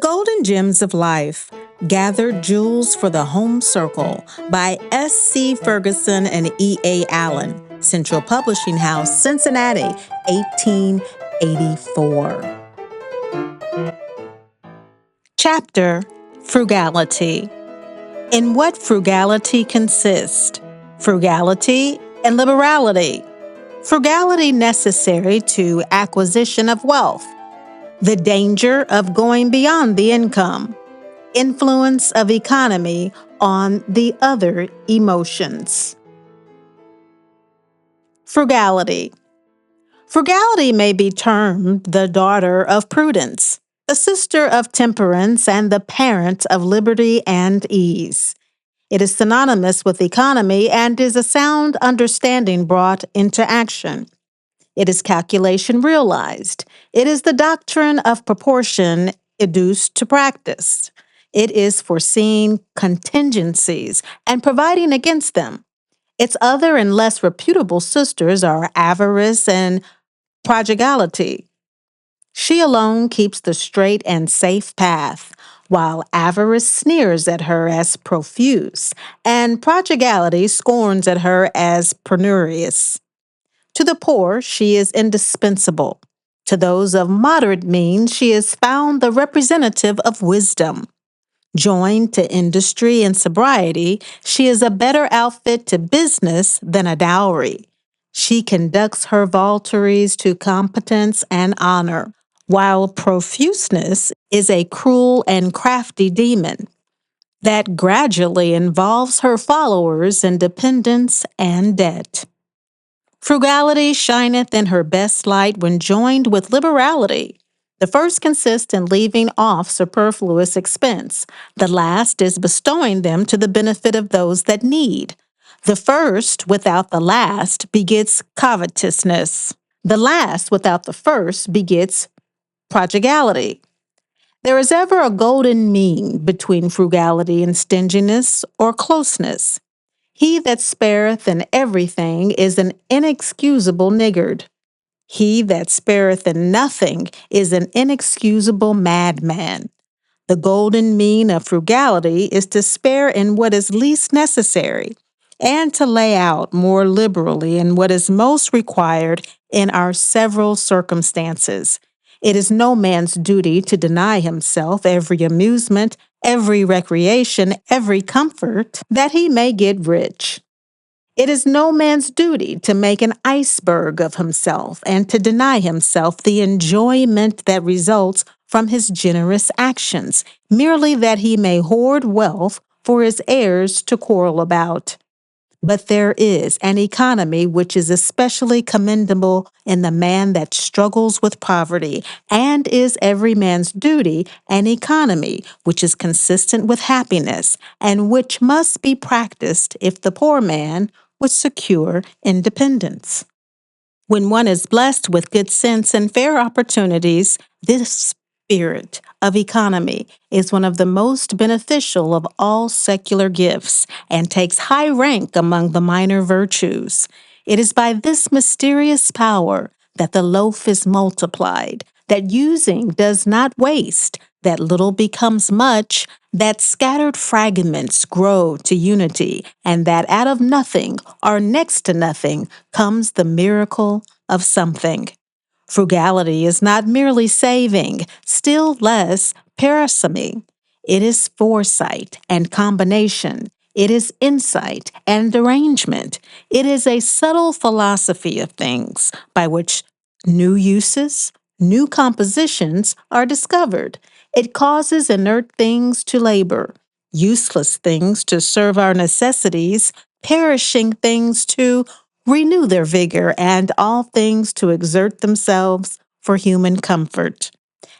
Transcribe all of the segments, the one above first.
Golden Gems of Life, Gathered Jewels for the Home Circle by S.C. Ferguson and E.A. Allen, Central Publishing House, Cincinnati, 1884. Chapter Frugality. In what frugality consists? Frugality and liberality. Frugality necessary to acquisition of wealth. The danger of going beyond the income. Influence of economy on the other emotions. Frugality. Frugality may be termed the daughter of prudence, the sister of temperance, and the parent of liberty and ease. It is synonymous with economy and is a sound understanding brought into action. It is calculation realized. It is the doctrine of proportion educed to practice. It is foreseeing contingencies and providing against them. Its other and less reputable sisters are avarice and prodigality. She alone keeps the straight and safe path, while avarice sneers at her as profuse, and prodigality scorns at her as penurious. To the poor, she is indispensable. To those of moderate means, she is found the representative of wisdom. Joined to industry and sobriety, she is a better outfit to business than a dowry. She conducts her votaries to competence and honor, while profuseness is a cruel and crafty demon that gradually involves her followers in dependence and debt. Frugality shineth in her best light when joined with liberality. The first consists in leaving off superfluous expense. The last is bestowing them to the benefit of those that need. The first without the last begets covetousness. The last without the first begets prodigality. There is ever a golden mean between frugality and stinginess or closeness. He that spareth in everything is an inexcusable niggard. He that spareth in nothing is an inexcusable madman. The golden mean of frugality is to spare in what is least necessary, and to lay out more liberally in what is most required in our several circumstances. It is no man's duty to deny himself every amusement, every recreation, every comfort, that he may get rich. It is no man's duty to make an iceberg of himself and to deny himself the enjoyment that results from his generous actions, merely that he may hoard wealth for his heirs to quarrel about. But there is an economy which is especially commendable in the man that struggles with poverty, and is every man's duty, an economy which is consistent with happiness, and which must be practiced if the poor man would secure independence. When one is blessed with good sense and fair opportunities, this spirit of economy is one of the most beneficial of all secular gifts and takes high rank among the minor virtues. It is by this mysterious power that the loaf is multiplied, that using does not waste, that little becomes much, that scattered fragments grow to unity, and that out of nothing or next to nothing comes the miracle of something. Frugality is not merely saving, still less parsimony. It is foresight and combination. It is insight and arrangement. It is a subtle philosophy of things by which new uses, new compositions are discovered. It causes inert things to labor, useless things to serve our necessities, perishing things to renew their vigor, and all things to exert themselves for human comfort.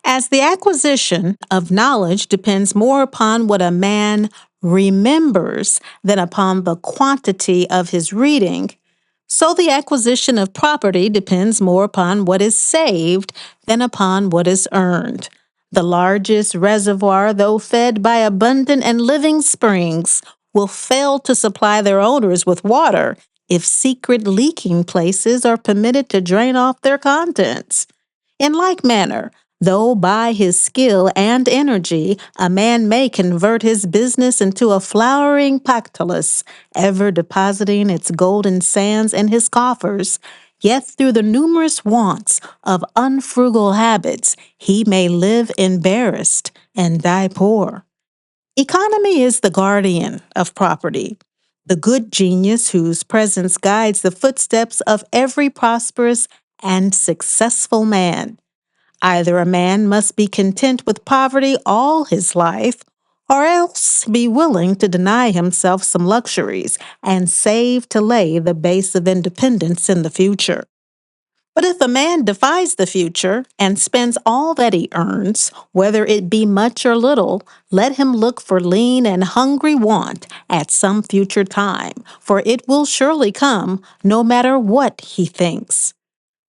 As the acquisition of knowledge depends more upon what a man remembers than upon the quantity of his reading, so the acquisition of property depends more upon what is saved than upon what is earned. The largest reservoir, though fed by abundant and living springs, will fail to supply their owners with water if secret leaking places are permitted to drain off their contents. In like manner, Though by his skill and energy, a man may convert his business into a flowering Pactolus, ever depositing its golden sands in his coffers, yet through the numerous wants of unfrugal habits, he may live embarrassed and die poor. Economy is the guardian of property, the good genius whose presence guides the footsteps of every prosperous and successful man. Either a man must be content with poverty all his life, or else be willing to deny himself some luxuries and save to lay the base of independence in the future. But if a man defies the future and spends all that he earns, whether it be much or little, let him look for lean and hungry want at some future time, for it will surely come, no matter what he thinks.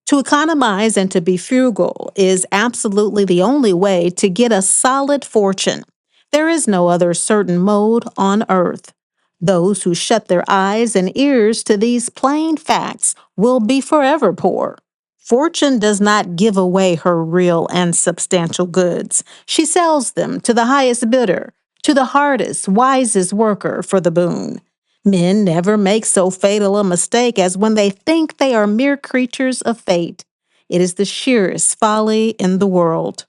To economize and to be frugal is absolutely the only way to get a solid fortune. There is no other certain mode on earth. Those who shut their eyes and ears to these plain facts will be forever poor. Fortune does not give away her real and substantial goods. She sells them to the highest bidder, to the hardest, wisest worker for the boon. Men never make so fatal a mistake as when they think they are mere creatures of fate. It is the sheerest folly in the world.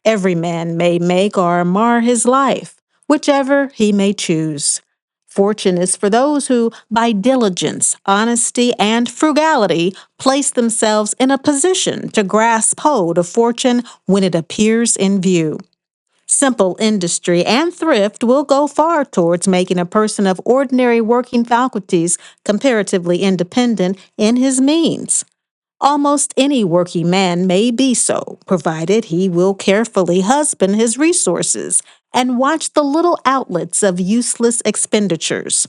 Every man may make or mar his life, whichever he may choose. Fortune is for those who, by diligence, honesty, and frugality, place themselves in a position to grasp hold of fortune when it appears in view. Simple industry and thrift will go far towards making a person of ordinary working faculties comparatively independent in his means. Almost any working man may be so, provided he will carefully husband his resources and watch the little outlets of useless expenditures.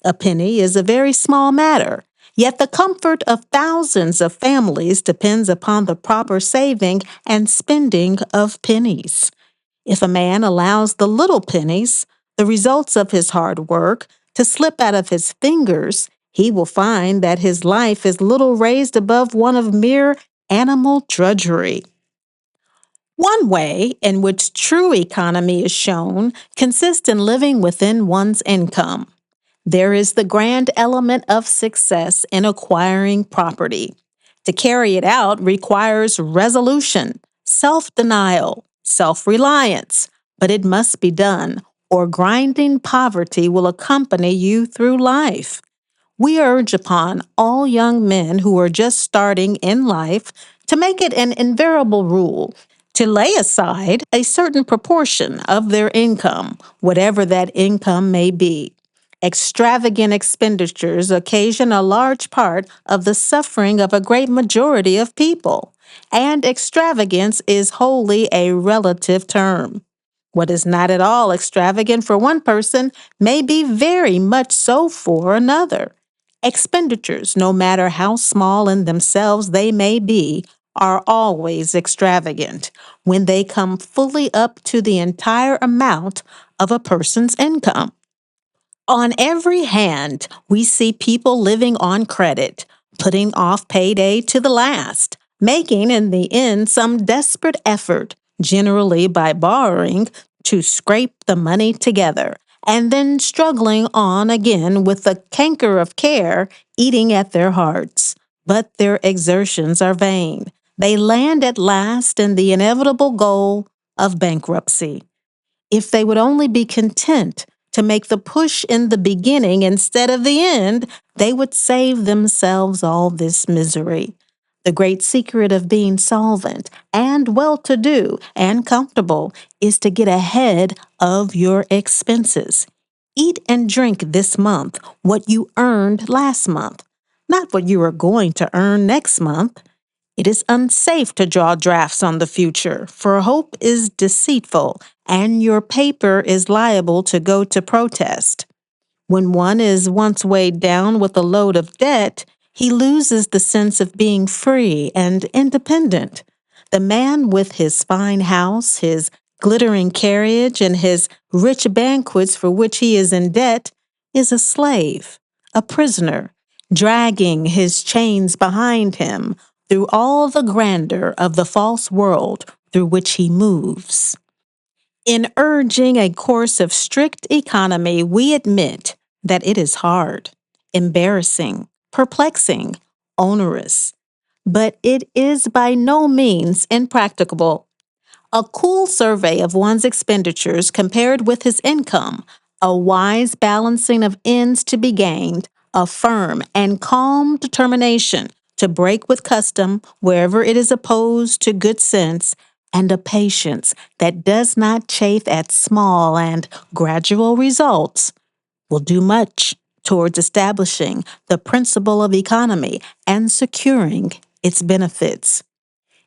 A penny is a very small matter, yet the comfort of thousands of families depends upon the proper saving and spending of pennies. If a man allows the little pennies, the results of his hard work, to slip out of his fingers, he will find that his life is little raised above one of mere animal drudgery. One way in which true economy is shown consists in living within one's income. There is the grand element of success in acquiring property. To carry it out requires resolution, self-denial, self-reliance, but it must be done, or grinding poverty will accompany you through life. We urge upon all young men who are just starting in life to make it an invariable rule to lay aside a certain proportion of their income, whatever that income may be. Extravagant expenditures occasion a large part of the suffering of a great majority of people, and extravagance is wholly a relative term. What is not at all extravagant for one person may be very much so for another. Expenditures, no matter how small in themselves they may be, are always extravagant when they come fully up to the entire amount of a person's income. On every hand, we see people living on credit, putting off payday to the last, making in the end some desperate effort, generally by borrowing, to scrape the money together, and then struggling on again with the canker of care eating at their hearts. But their exertions are vain. They land at last in the inevitable goal of bankruptcy. If they would only be content to make the push in the beginning instead of the end, they would save themselves all this misery. The great secret of being solvent and well-to-do and comfortable is to get ahead of your expenses. Eat and drink this month what you earned last month, not what you are going to earn next month. It is unsafe to draw drafts on the future, for hope is deceitful, and your paper is liable to go to protest. When one is once weighed down with a load of debt, he loses the sense of being free and independent. The man with his fine house, his glittering carriage, and his rich banquets for which he is in debt is a slave, a prisoner, dragging his chains behind him through all the grandeur of the false world through which he moves. In urging a course of strict economy, we admit that it is hard, embarrassing, perplexing, onerous, but it is by no means impracticable. A cool survey of one's expenditures compared with his income, a wise balancing of ends to be gained, a firm and calm determination to break with custom wherever it is opposed to good sense, and a patience that does not chafe at small and gradual results will do much towards establishing the principle of economy and securing its benefits.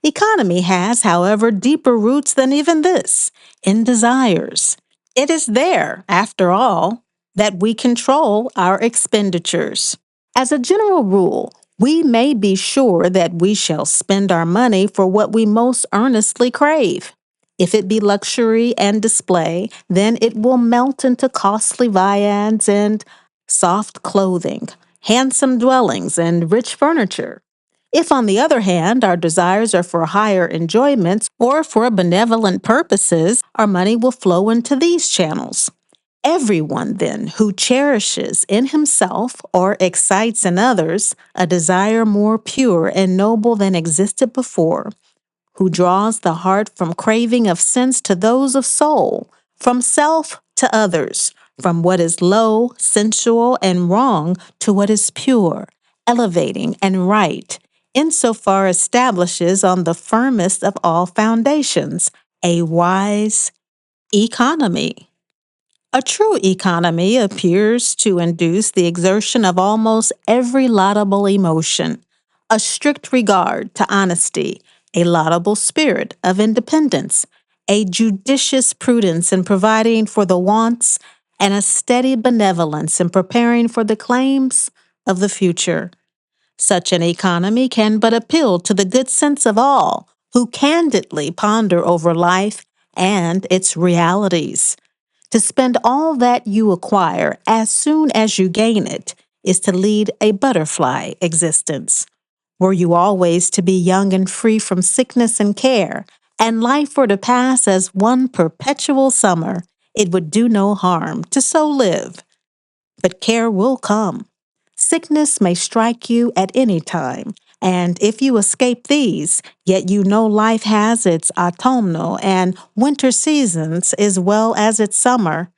Economy has, however, deeper roots than even this, in desires. It is there, after all, that we control our expenditures. As a general rule, we may be sure that we shall spend our money for what we most earnestly crave. If it be luxury and display, then it will melt into costly viands and soft clothing, handsome dwellings, and rich furniture. If, on the other hand, our desires are for higher enjoyments or for benevolent purposes, our money will flow into these channels. Everyone, then, who cherishes in himself or excites in others a desire more pure and noble than existed before, who draws the heart from craving of sense to those of soul, from self to others, from what is low, sensual, and wrong to what is pure, elevating, and right, insofar establishes on the firmest of all foundations a wise economy. A true economy appears to induce the exertion of almost every laudable emotion, a strict regard to honesty, a laudable spirit of independence, a judicious prudence in providing for the wants, and a steady benevolence in preparing for the claims of the future. Such an economy can but appeal to the good sense of all who candidly ponder over life and its realities. To spend all that you acquire as soon as you gain it is to lead a butterfly existence. Were you always to be young and free from sickness and care, and life were to pass as one perpetual summer, it would do no harm to so live. But care will come. Sickness may strike you at any time, and if you escape these, yet you know life has its autumnal and winter seasons as well as its summer.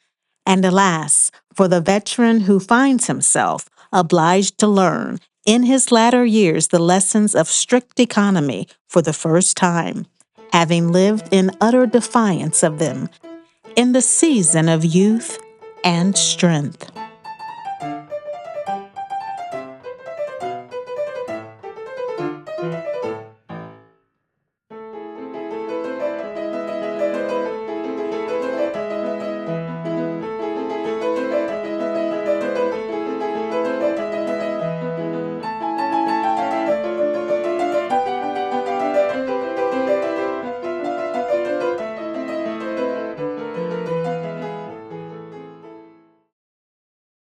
And alas, for the veteran who finds himself obliged to learn in his latter years the lessons of strict economy for the first time, having lived in utter defiance of them in the season of youth and strength.